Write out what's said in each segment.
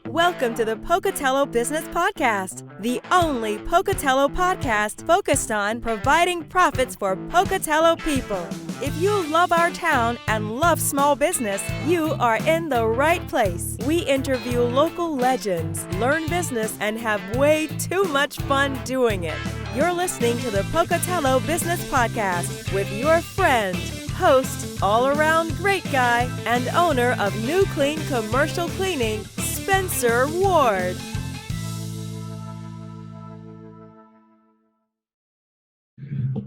Welcome to the Pocatello Business Podcast, the only Pocatello podcast focused on providing profits for Pocatello people. If you love our town and love small business, you are in the right place. We interview local legends, learn business, and have way too much fun doing it. You're listening to the Pocatello Business Podcast with your friend, host, all-around great guy, and owner of New Clean Commercial Cleaning, Spencer Ward.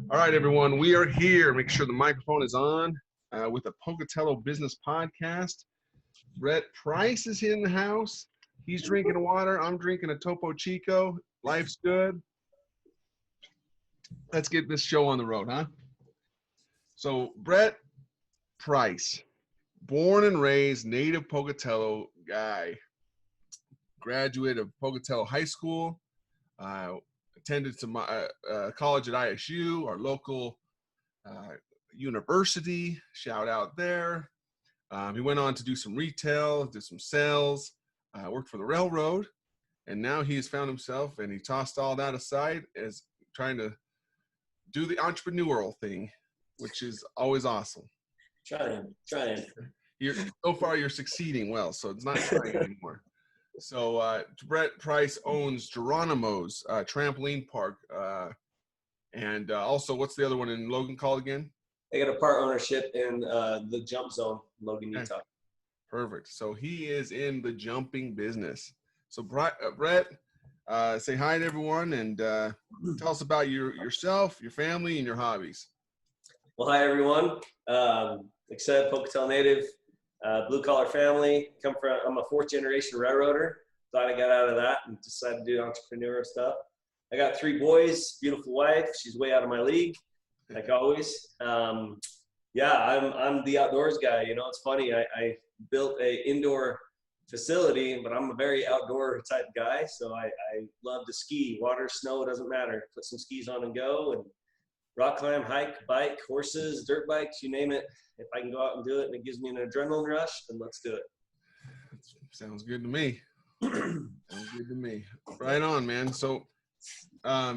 All right, everyone, we are here. Make sure the microphone is on with the Pocatello Business Podcast. Brett Price is in the house. He's drinking water. I'm drinking a Topo Chico. Life's good. Let's get this show on the road, huh? So, Brett Price, born and raised native Pocatello guy, graduate of Pocatello High School, attended to my college at ISU, our local university. Shout out there. He went on to do some retail, did some sales, worked for the railroad, and now he has found himself, and he tossed all that aside as trying to do the entrepreneurial thing, which is always awesome. Trying. So far, you're succeeding well, so it's not trying anymore. So Brett Price owns Geronimo's trampoline park, and also, what's the other one in Logan called again? They got a part ownership in the Jump Zone, Logan, Utah. Perfect. So he is in the jumping business. So Brett, say hi to everyone and tell us about yourself, your family, and your hobbies. Well, hi everyone. Like I said, Pocatello native, blue collar family. I'm a fourth generation railroader. Thought I got out of that and decided to do entrepreneurial stuff. I got 3 boys, beautiful wife. She's way out of my league, like always. I'm the outdoors guy. You know, it's funny. I built a indoor facility, but I'm a very outdoor type guy. So I love to ski, water, snow, doesn't matter. Put some skis on and go, and rock climb, hike, bike, horses, dirt bikes, you name it. If I can go out and do it and it gives me an adrenaline rush, then let's do it. Sounds good to me. Sounds good to me. Right on, man. So, how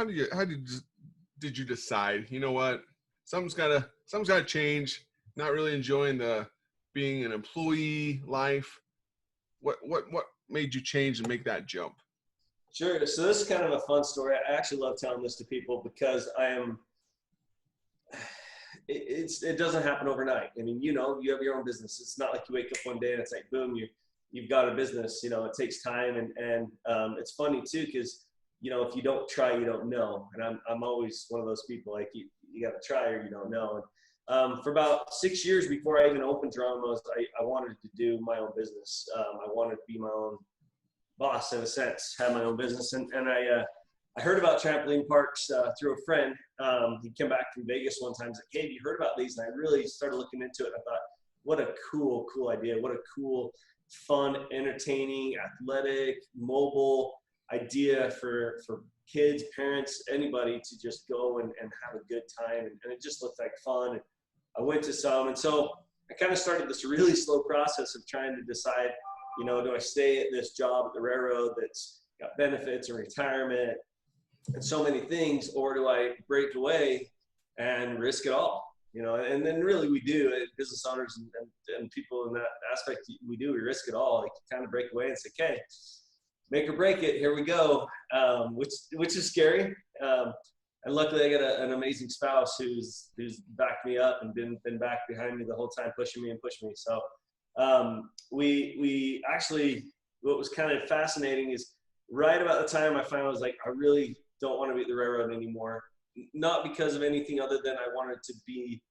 did you decide? You know what? Something's gotta change. Not really enjoying the being an employee life. What made you change and make that jump? Sure. So this is kind of a fun story. I actually love telling this to people because it doesn't happen overnight. I mean, you have your own business. It's not like you wake up one day and it's like, boom, you've got a business. You know, it takes time. And it's funny too, because, if you don't try, you don't know. And I'm always one of those people, like you got to try or you don't know. And for about 6 years before I even opened Geronimo's, I wanted to do my own business. I wanted to be my own boss in a sense, have my own business. And I heard about trampoline parks through a friend. He came back from Vegas one time and said, "Hey, have you heard about these?" And I really started looking into it. I thought, what a cool idea. What a cool, fun, entertaining, athletic, mobile idea for kids, parents, anybody to just go and have a good time. And it just looked like fun. And I went to some. And so I kind of started this really slow process of trying to decide, do I stay at this job at the railroad that's got benefits and retirement and so many things, or do I break away and risk it all? And then really we do, business owners and people in that aspect, we risk it all. Like kind of break away and say, okay, make or break it, here we go, which is scary. And luckily I got an amazing spouse who's backed me up and been back behind me the whole time, pushing me. So we actually, what was kind of fascinating is right about the time I finally was like, I really don't want to be at the railroad anymore. Not because of anything other than I wanted to be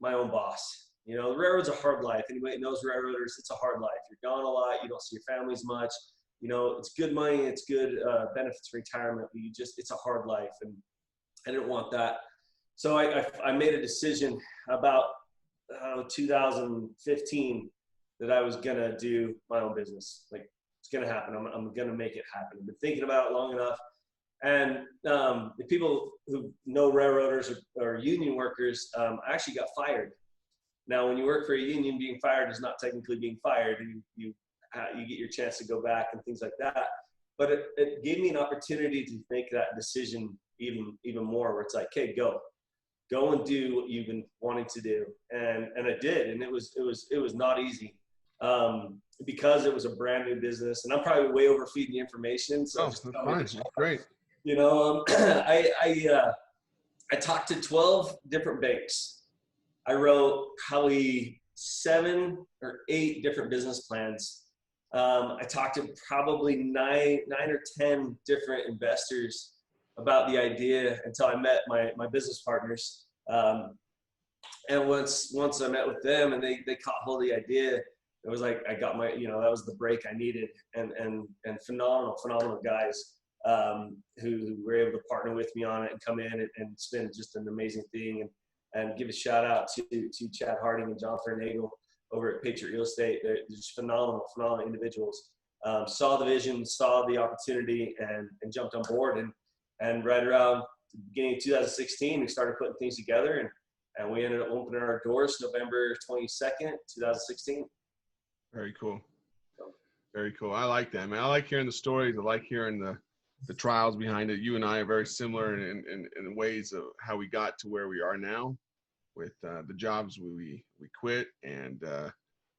my own boss. The railroad's a hard life. Anybody that knows railroaders, it's a hard life. You're gone a lot. You don't see your families much. It's good money. It's good benefits, retirement, but it's a hard life. And I didn't want that. So I made a decision about 2015 that I was going to do my own business. Like, it's going to happen. I'm going to make it happen. I've been thinking about it long enough. And the people who know railroaders or union workers, I actually got fired Now, when you work for a union, being fired is not technically being fired. You get your chance to go back and things like that. But it gave me an opportunity to make that decision even more, where it's like, hey, go and do what you've been wanting to do. And I did. And it was not easy, because it was a brand new business, and I'm probably way overfeeding the information. So that's fine. That's great. You know, I talked to 12 different banks. I wrote probably 7 or 8 different business plans. I talked to probably 9 or 10 different investors about the idea until I met my business partners. And once I met with them and they caught hold of the idea, it was like I got my, that was the break I needed. And phenomenal guys who were able to partner with me on it and come in and spin just an amazing thing. And give a shout out to Chad Harding and John Fernagel over at Patriot Real Estate. They're just phenomenal individuals. Saw the vision, saw the opportunity, and jumped on board. And right around the beginning of 2016, we started putting things together, and we ended up opening our doors November 22nd, 2016. Very cool. Very cool. I like that, man. I like hearing the stories. I like hearing the trials behind it. You and I are very similar in ways of how we got to where we are now, with the jobs we quit, and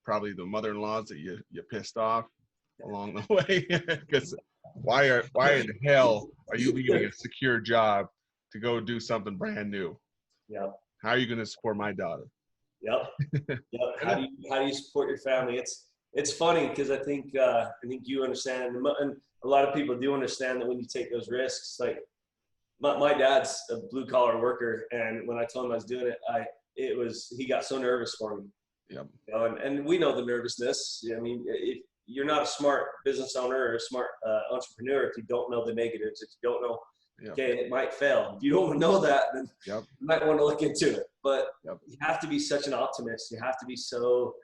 probably the mother-in-laws that you pissed off along the way. Because why in the hell are you leaving a secure job to go do something brand new? Yep. How are you going to support my daughter? Yep. How do you support your family? It's funny because I think you understand, and a lot of people do understand that when you take those risks, like my dad's a blue collar worker, and when I told him I was doing it, he got so nervous for me. Yep. And we know the nervousness. I mean, if you're not a smart business owner or a smart entrepreneur if you don't know the negatives, if you don't know, okay, it might fail. If you don't know that, then you might want to look into it. But you have to be such an optimist. You have to be so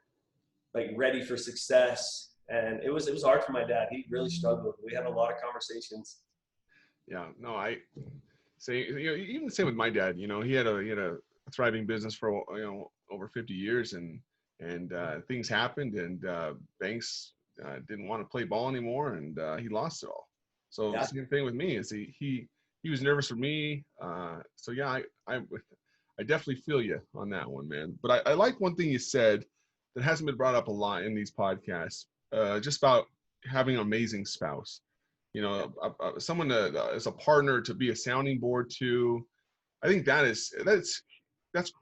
ready for success. And it was hard for my dad. He really struggled. We had a lot of conversations. Yeah, no, I say, even the same with my dad. He had a thriving business for over 50 years, and things happened, and banks didn't want to play ball anymore, and he lost it all. So the same thing with me is he was nervous for me. So yeah, I definitely feel you on that one, man. But I like one thing you said that hasn't been brought up a lot in these podcasts. Just about having an amazing spouse, someone as a partner to be a sounding board to. I think that's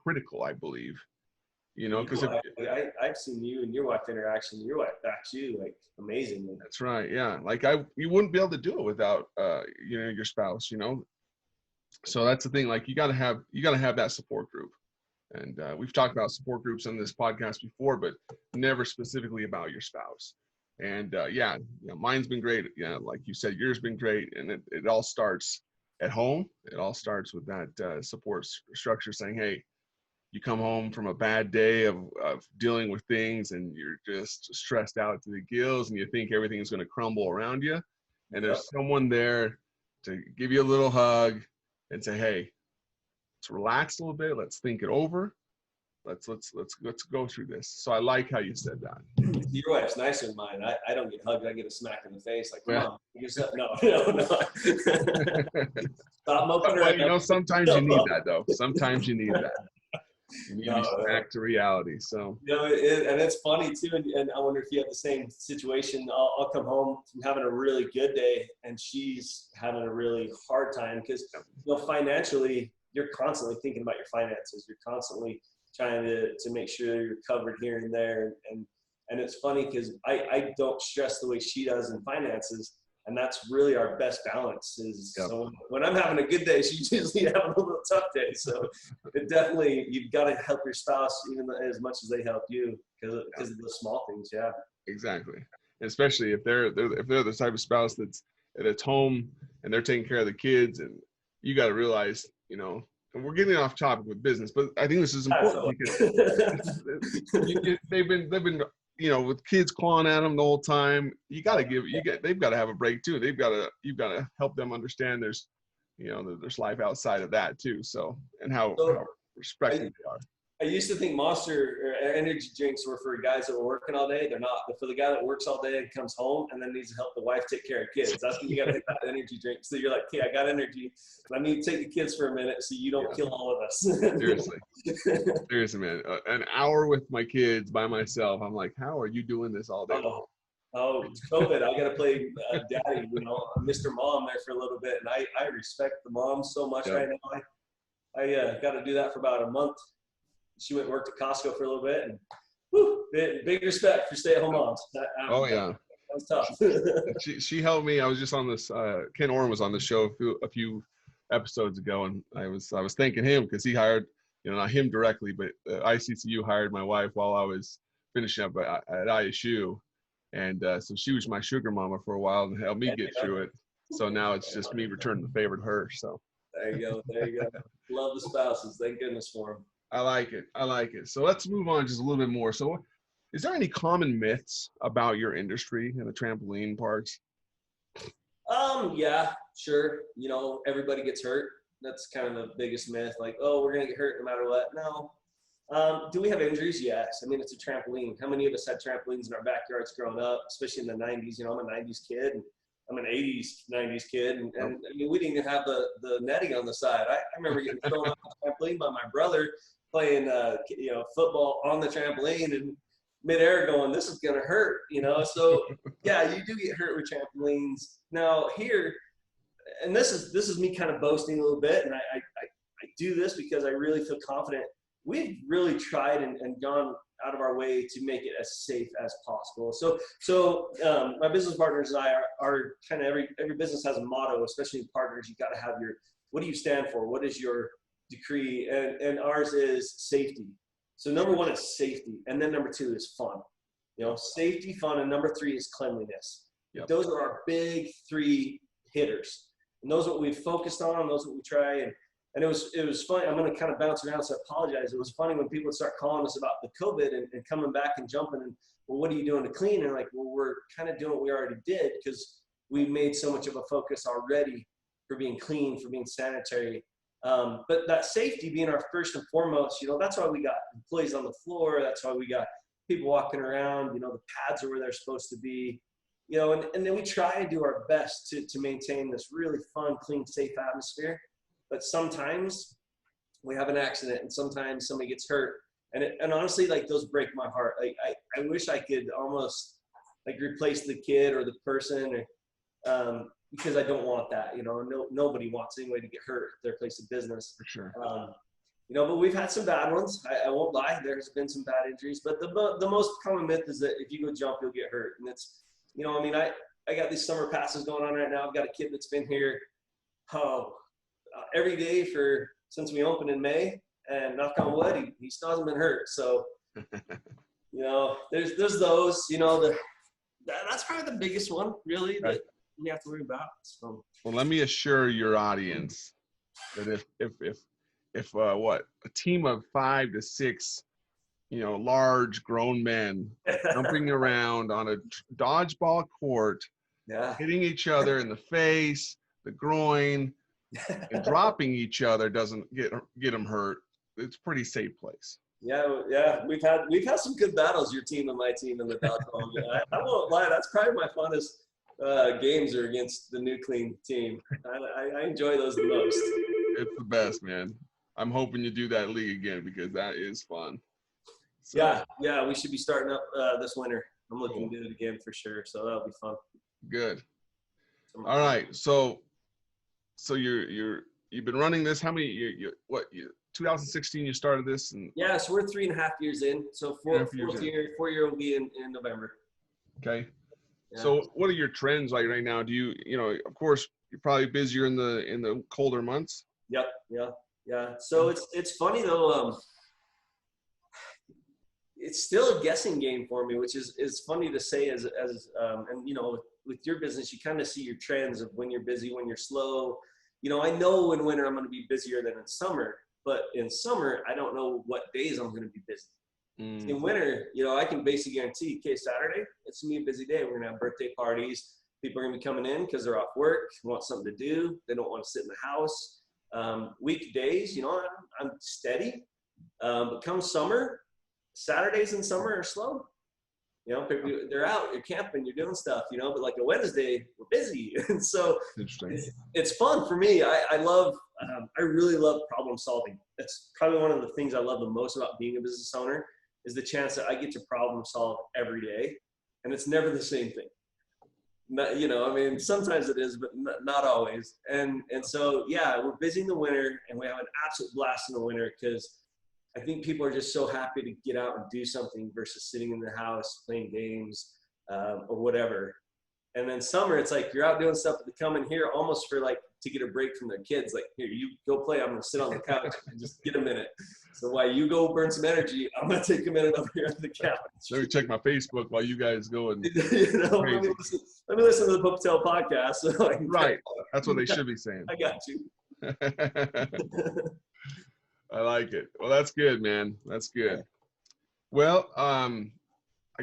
critical, I believe, because I've seen you and your wife interaction. Your wife backs you amazing. That's right. Yeah. You wouldn't be able to do it without, your spouse, so that's the thing. You gotta have that support group. And we've talked about support groups on this podcast before, but never specifically about your spouse. And mine's been great. Yeah, like you said, yours been great. And it all starts at home. It all starts with that support structure saying, hey, you come home from a bad day of dealing with things, and you're just stressed out to the gills, and you think everything's going to crumble around you. And there's someone there to give you a little hug and say, hey, let's relax a little bit. Let's think it over. Let's go through this. So I like how you said that. Your wife's nicer than mine. I don't get hugged. I get a smack in the face. Come on. No. Stop moping around. Well, sometimes you need that, though. Sometimes you need that. You need to be back to reality. So. And it's funny too. And I wonder if you have the same situation. I'll come home from having a really good day, and she's having a really hard time because financially, you're constantly thinking about your finances. You're constantly trying to make sure you're covered here and there. And it's funny because I don't stress the way she does in finances. And that's really our best balance is so when I'm having a good day, she's usually having a little tough day. So it definitely, you've got to help your spouse even as much as they help you because of the small things. Yeah, exactly. And especially if they're the type of spouse that's home and they're taking care of the kids, and you got to realize, and we're getting off topic with business, but I think this is important because they've been with kids clawing at them the whole time. They've got to have a break too. You've got to help them understand there's life outside of that too. So, and how respectful they are. I used to think Monster or energy drinks were for guys that were working all day. They're not. They're for the guy that works all day and comes home and then needs to help the wife take care of kids. That's when you got to hit that energy drink. So you're like, okay, I got energy. I need to take the kids for a minute so you don't kill all of us. Seriously, man. An hour with my kids by myself. I'm like, how are you doing this all day long? Oh, it's COVID. I got to play daddy, Mr. Mom there for a little bit. And I respect the mom so much right now. I got to do that for about a month. She went and worked at Costco for a little bit, and big respect for stay-at-home moms. That was tough. she helped me. I was just on this. Ken Oren was on the show a few episodes ago, and I was thanking him because he hired, not him directly, but ICCU hired my wife while I was finishing up at ISU, and so she was my sugar mama for a while and helped me get through it. So now it's just me returning the favor to her. So there you go. Love the spouses. Thank goodness for them. I like it. So let's move on just a little bit more. So is there any common myths about your industry in the trampoline parks? Yeah, sure. Everybody gets hurt. That's kind of the biggest myth. Like, oh, we're going to get hurt no matter what. No. Do we have injuries? Yes. I mean, it's a trampoline. How many of us had trampolines in our backyards growing up, especially in the 90s? I'm a 90s kid. And I'm an 90s kid. And I mean, we didn't even have the netting on the side. I remember getting thrown off the trampoline by my brother playing, football on the trampoline and midair going, this is going to hurt, So, yeah, you do get hurt with trampolines. Now here, and this is me kind of boasting a little bit, and I do this because I really feel confident. We've really tried and gone out of our way to make it as safe as possible. So my business partners and I are kind of every business has a motto, especially in partners. You got to have what do you stand for? What is your decree? And ours is safety. So number one is safety, and then number two is fun. Safety, fun, and number three is cleanliness. Yep. Those are our big three hitters, and those are what we focused on. Those are what we try. And it was funny. I'm going to kind of bounce around, so I apologize. It was funny when people would start calling us about the COVID and coming back and jumping and, well, what are you doing to clean? And like, well, we're kind of doing what we already did because we made so much of a focus already for being clean, for being sanitary. But that safety being our first and foremost, that's why we got employees on the floor. That's why we got people walking around, the pads are where they're supposed to be, and then we try and do our best to maintain this really fun, clean, safe atmosphere. But sometimes we have an accident and sometimes somebody gets hurt. And honestly, like, those break my heart. Like, I wish I could almost like replace the kid or the person or, because I don't want that, nobody wants anybody to get hurt at their place of business. For sure. But we've had some bad ones. I won't lie. There's been some bad injuries, but the most common myth is that if you go jump, you'll get hurt. And it's, I got these summer passes going on right now. I've got a kid that's been here, every day since we opened in May, and knock on wood, he still hasn't been hurt. So, there's those, that's probably the biggest one, really, that we have to worry about. So. Well, let me assure your audience that if a team of 5 to 6, large grown men jumping around on a dodgeball court, hitting each other in the face, the groin, and dropping each other doesn't get them hurt, it's a pretty safe place. Yeah. We've had some good battles, your team and my team in the dodgeball. I won't lie, that's probably my funnest games are against the New Clean team. I enjoy those the most. It's the best, man. I'm hoping you do that league again because that is fun. So, yeah, we should be starting up this winter. I'm looking to do it again for sure, so that'll be fun. Good. All right, so you've been running this. How many? 2016 you started this, and so we're 3.5 years in. So 4 year will be in November. Okay. Yeah. So what are your trends like right now? Do you of course you're probably busier in the colder months. Yep. Yeah. So it's funny though. It's still a guessing game for me, which is funny to say and with your business, you kind of see your trends of when you're busy, when you're slow. I know in winter I'm going to be busier than in summer, but in summer, I don't know what days I'm going to be busy. In winter, I can basically guarantee, okay, Saturday, it's going to be a busy day. We're going to have birthday parties. People are going to be coming in because they're off work, want something to do. They don't want to sit in the house. Weekdays, I'm steady. But come summer, Saturdays in summer are slow. You know, they're out, you're camping, you're doing stuff, you know, but like a Wednesday, we're busy. And so it's fun for me. I love, I really love problem solving. That's probably one of the things I love the most about being a business owner is the chance that I get to problem solve every day. And it's never the same thing. You know, I mean, sometimes it is, but not always. And so, yeah, we're busy in the winter and we have an absolute blast in the winter because I think people are just so happy to get out and do something versus sitting in the house playing games or whatever. And then summer, it's like you're out doing stuff, but they come in here almost for like to get a break from their kids. Like, here, you go play. I'm going to sit on the couch and just get a minute. So while you go burn some energy, I'm going to take a minute over here on the couch. Let me check my Facebook while you guys go and you know, let me listen to the Pocatello podcast. So right. That's what they should be saying. I got you. I like it. Well, that's good, man. That's good. Well, I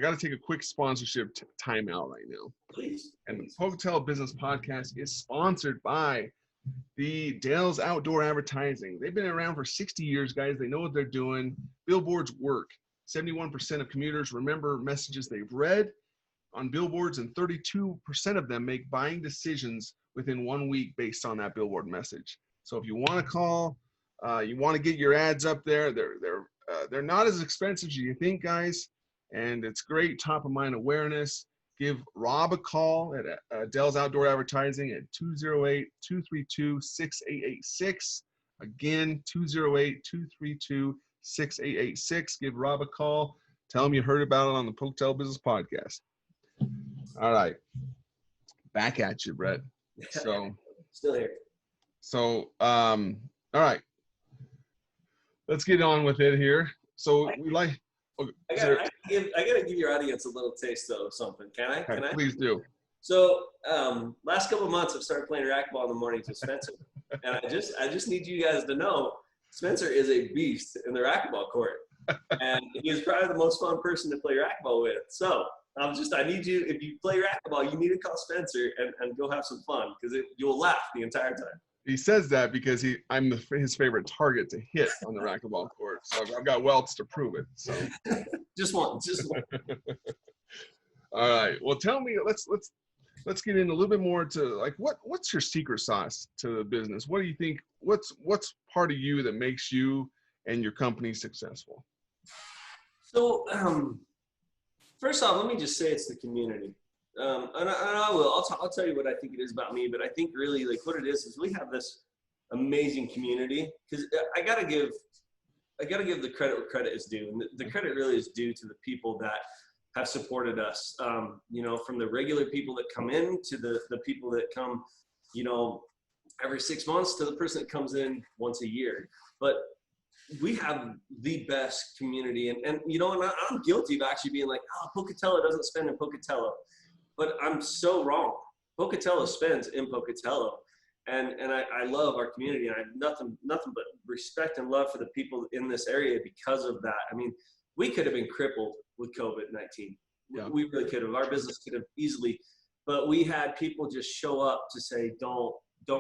got to take a quick sponsorship timeout right now. Please. And the Pocatello Business Podcast is sponsored by the Dale's Outdoor Advertising. They've been around for 60 years, guys. They know what they're doing. Billboards work. 71% of commuters remember messages they've read on billboards, and 32% of them make buying decisions within 1 week based on that billboard message. So if you want to call, you want to get your ads up there, they're not as expensive as you think, guys, and it's great top of mind awareness. Give Rob a call at Dell's Outdoor Advertising at 208-232-6886. Again, 208-232-6886. Give Rob a call. Tell him you heard about it on the Pocatello Business Podcast. All right, back at you, Brett. So still here. So all right. Let's get on with it here. So we like. Okay, I gotta give your audience a little taste though of something. Can I? Can I? Please do. So last couple of months, I've started playing racquetball in the mornings with Spencer, and I just need you guys to know Spencer is a beast in the racquetball court, and he is probably the most fun person to play racquetball with. So I need you, if you play racquetball, you need to call Spencer and go have some fun because you'll laugh the entire time. He says that because I'm his favorite target to hit on the racquetball court. So I've got welts to prove it. So just one. All right. Well, tell me. Let's get in a little bit more to like what's your secret sauce to the business? What do you think? What's part of you that makes you and your company successful? So first off, let me just say it's the community. And I will. I'll tell you what I think it is about me, but I think really like what it is we have this amazing community because I gotta give the credit where credit is due, and the credit really is due to the people that have supported us. You know, from the regular people that come in to the people that come, you know, every 6 months to the person that comes in once a year. But we have the best community, and you know, and I'm guilty of actually being like, oh, Pocatello doesn't spend in Pocatello. But I'm so wrong. Pocatello spends in Pocatello. And I love our community, and I have nothing but respect and love for the people in this area because of that. I mean, we could have been crippled with COVID-19. Yeah. We really could have. Our business could have easily, but we had people just show up to say, don't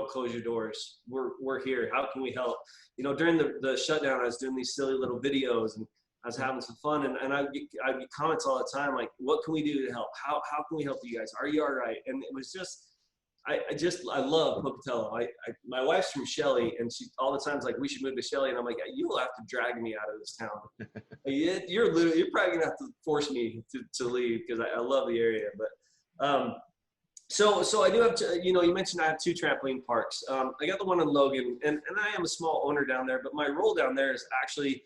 close your doors. We're here. How can we help? You know, during the shutdown, I was doing these silly little videos, and I was having some fun, and I'd get comments all the time like, what can we do to help? How can we help you guys? Are you all right? And it was just, I love Pocatello. My wife's from Shelley, and she all the time's like, we should move to Shelley, and I'm like, you will have to drag me out of this town. You're probably gonna have to force me to leave because I love the area. But so I do have to, you know, you mentioned I have 2 trampoline parks. I got the one in Logan, and I am a small owner down there, but my role down there is actually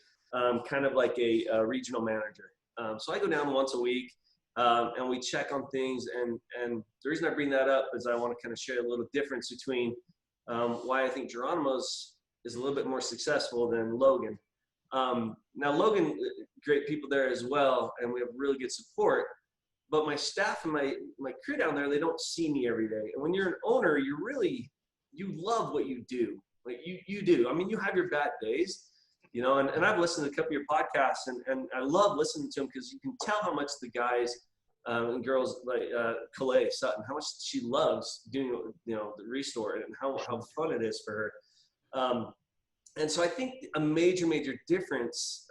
kind of like a regional manager. So I go down once a week and we check on things. And the reason I bring that up is I want to kind of share a little difference between why I think Geronimo's is a little bit more successful than Logan. Now Logan, great people there as well, and we have really good support. But my staff and my crew down there, they don't see me every day. And when you're an owner, you love what you do. Like you do. I mean, you have your bad days. You know, and I've listened to a couple of your podcasts, and I love listening to them because you can tell how much the guys and girls like Calais Sutton, how much she loves doing, you know, the restore and how fun it is for her. And so I think a major difference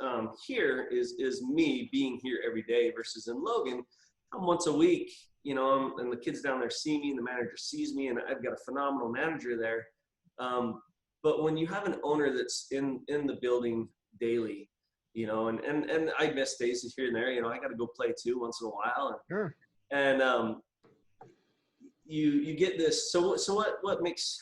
here is me being here every day versus in Logan. I'm once a week, you know, and the kids down there see me, and the manager sees me, and I've got a phenomenal manager there. But when you have an owner that's in the building daily, you know, and I miss days here and there, you know, I got to go play too once in a while. Sure. And you get this. So what makes,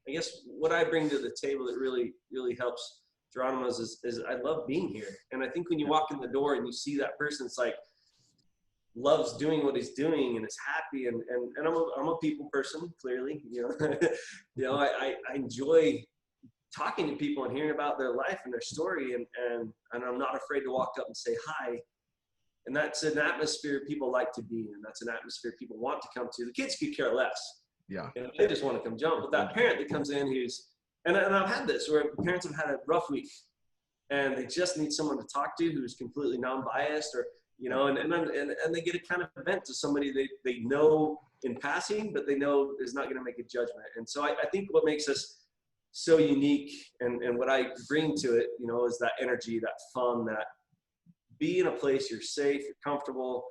I guess, what I bring to the table that really helps Geronimo's is I love being here. And I think when you walk in the door and you see that person, it's like, loves doing what he's doing and is happy. And I'm a people person, clearly, you know. You know, I enjoy talking to people and hearing about their life and their story. And I'm not afraid to walk up and say hi. And that's an atmosphere people like to be in. That's an atmosphere people want to come to. The kids could care less. Yeah. You know, they just want to come jump. But that parent that comes in who's, and I've had this where parents have had a rough week and they just need someone to talk to who's completely non-biased, or, you know, and they get a kind of event to somebody they know in passing, but they know is not going to make a judgment. And so I think what makes us so unique and what I bring to it, you know, is that energy, that fun, that be in a place you're safe, you're comfortable,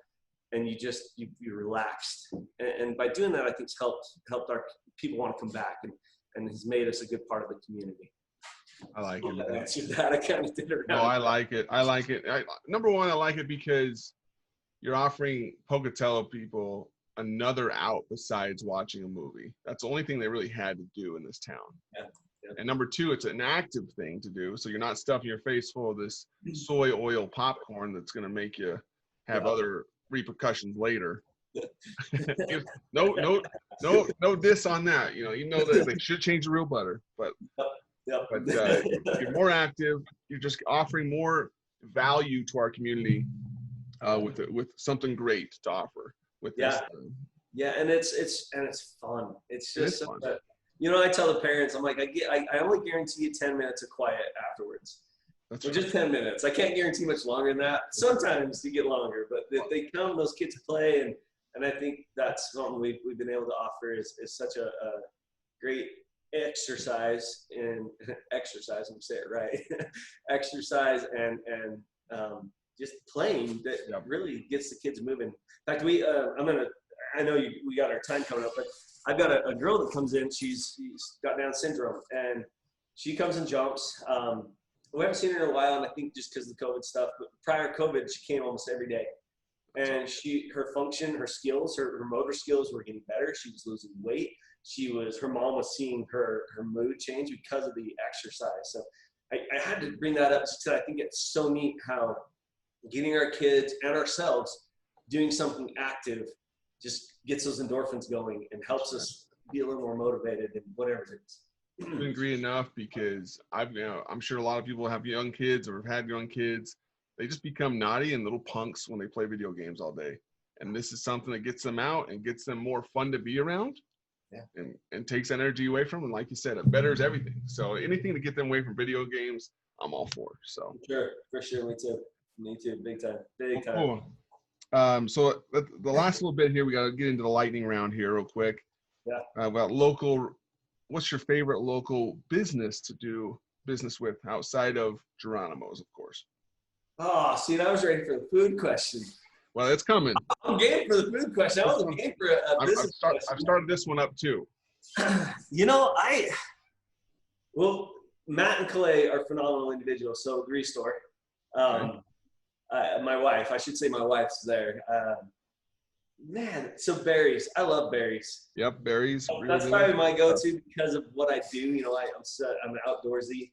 and you're relaxed. And by doing that, I think it's helped our people want to come back and has made us a good part of the community. I like it. I answered that. I kind of did it around. No, I like it. Number one, I like it because you're offering Pocatello people another out besides watching a movie. That's the only thing they really had to do in this town. Yeah. And number two, it's an active thing to do. So you're not stuffing your face full of this soy oil popcorn that's going to make you have other repercussions later. No diss on that. You know that they should change the real butter, but you're more active. You're just offering more value to our community with something great to offer. With this, and it's fun. It's just fun. You know, I tell the parents, I'm like, I only guarantee you 10 minutes of quiet afterwards. That's just 10 minutes. I can't guarantee much longer than that. Sometimes you get longer, but if they come, those kids play, and I think that's something we've been able to offer is such a great exercise in exercise. I'm say it right. Exercise and just playing that really gets the kids moving. In fact, I know we got our time coming up, but I've got a girl that comes in. She's got Down syndrome, and she comes and jumps. We haven't seen her in a while, and I think just because of the COVID stuff. But prior to COVID, she came almost every day, and her function, her skills, her motor skills were getting better. She was losing weight. Her mom was seeing her mood change because of the exercise. So I had to bring that up because I think it's so neat how getting our kids and ourselves doing something active just gets those endorphins going and helps us be a little more motivated in whatever it is. I couldn't agree enough, because I'm sure a lot of people have young kids or have had young kids. They just become naughty and little punks when they play video games all day. And this is something that gets them out and gets them more fun to be around. Yeah. And takes energy away from them. And like you said, it betters everything. So anything to get them away from video games, I'm all for. So sure, for sure, me too, big time. Cool. So the last little bit here, we got to get into the lightning round here real quick. Yeah. About what's your favorite local business to do business with outside of Geronimo's, of course? Oh, see, I was ready for the food question. Well, it's coming. I'm game for the food question. I wasn't game for a business question. I've started this one up too. You know, Matt and Calais are phenomenal individuals. So the Restore. My wife, I should say my wife's there. Man, so berries. I love berries. Yep, berries. That's probably my go-to because of what I do. You know, I'm outdoorsy.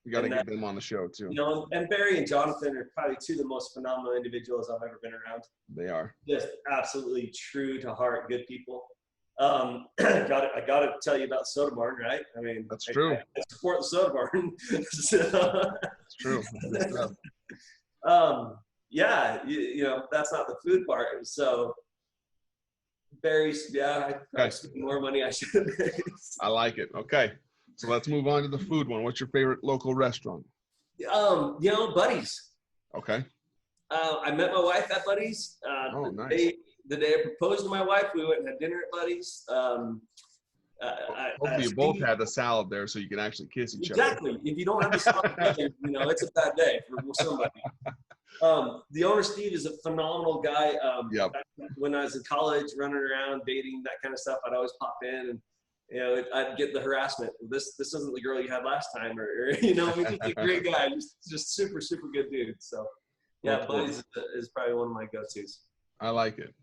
We got to get them on the show too. You know, and Barry and Jonathan are probably two of the most phenomenal individuals I've ever been around. They are. Just absolutely true to heart, good people. I got to tell you about Soda Barn, right? I mean, that's true. I support the Soda Barn. That's true. That's good stuff. Yeah, you know, that's not the food part. So berries, I probably spent more money I should have. I like it. Okay, so let's move on to the food one. What's your favorite local restaurant? You know, Buddy's. Okay. I met my wife at Buddy's. Nice. The day I proposed to my wife, we went and had dinner at Buddy's. Hopefully you both had the salad there so you can actually kiss each other. Exactly. If you don't have the salad together, it's a bad day for somebody. The owner, Steve, is a phenomenal guy. Yep. When I was in college, running around, dating, that kind of stuff, I'd always pop in and, I'd get the harassment. This isn't the girl you had last time, or he's a great guy, just super, super good dude. So, yeah, Buddy's is probably one of my go-tos. I like it.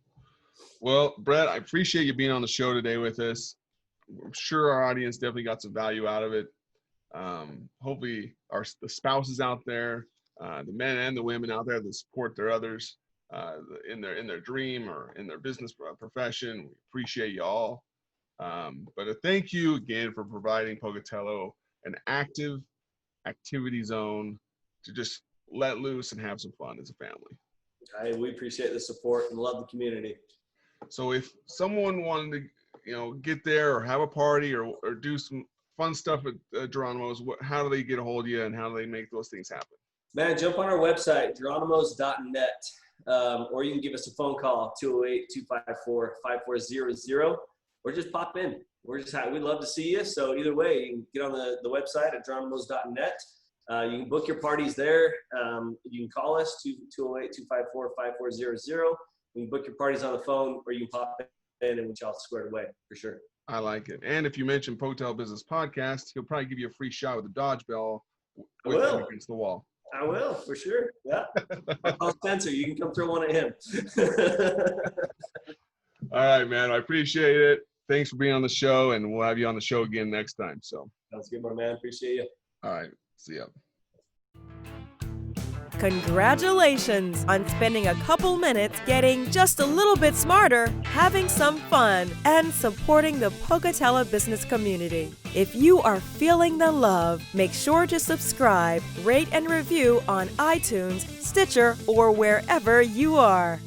Well, Brett, I appreciate you being on the show today with us. I'm sure our audience definitely got some value out of it. Hopefully the spouses out there, the men and the women out there that support their others in their dream or in their business profession. We appreciate you all. But a thank you again for providing Pocatello an active activity zone to just let loose and have some fun as a family. We appreciate the support and love the community. So if someone wanted to, get there or have a party or do some fun stuff at Geronimo's, how do they get a hold of you and how do they make those things happen? Man, jump on our website, geronimos.net, or you can give us a phone call, 208-254-5400, or just pop in. We'd love to see you. So either way, you can get on the website at geronimos.net. You can book your parties there. You can call us, 208-254-5400. You can book your parties on the phone, or you can pop in and we'll all squared away for sure. I like it. And if you mention Pocatello Business Podcast, he'll probably give you a free shot with a dodge ball against the wall. I will, for sure. Yeah. I'll Spencer. You can come throw one at him. All right, man. I appreciate it. Thanks for being on the show, and we'll have you on the show again next time. So. Sounds good, my man. Appreciate you. All right. See ya. Congratulations on spending a couple minutes getting just a little bit smarter, having some fun, and supporting the Pocatello business community. If you are feeling the love, make sure to subscribe, rate, and review on iTunes, Stitcher, or wherever you are.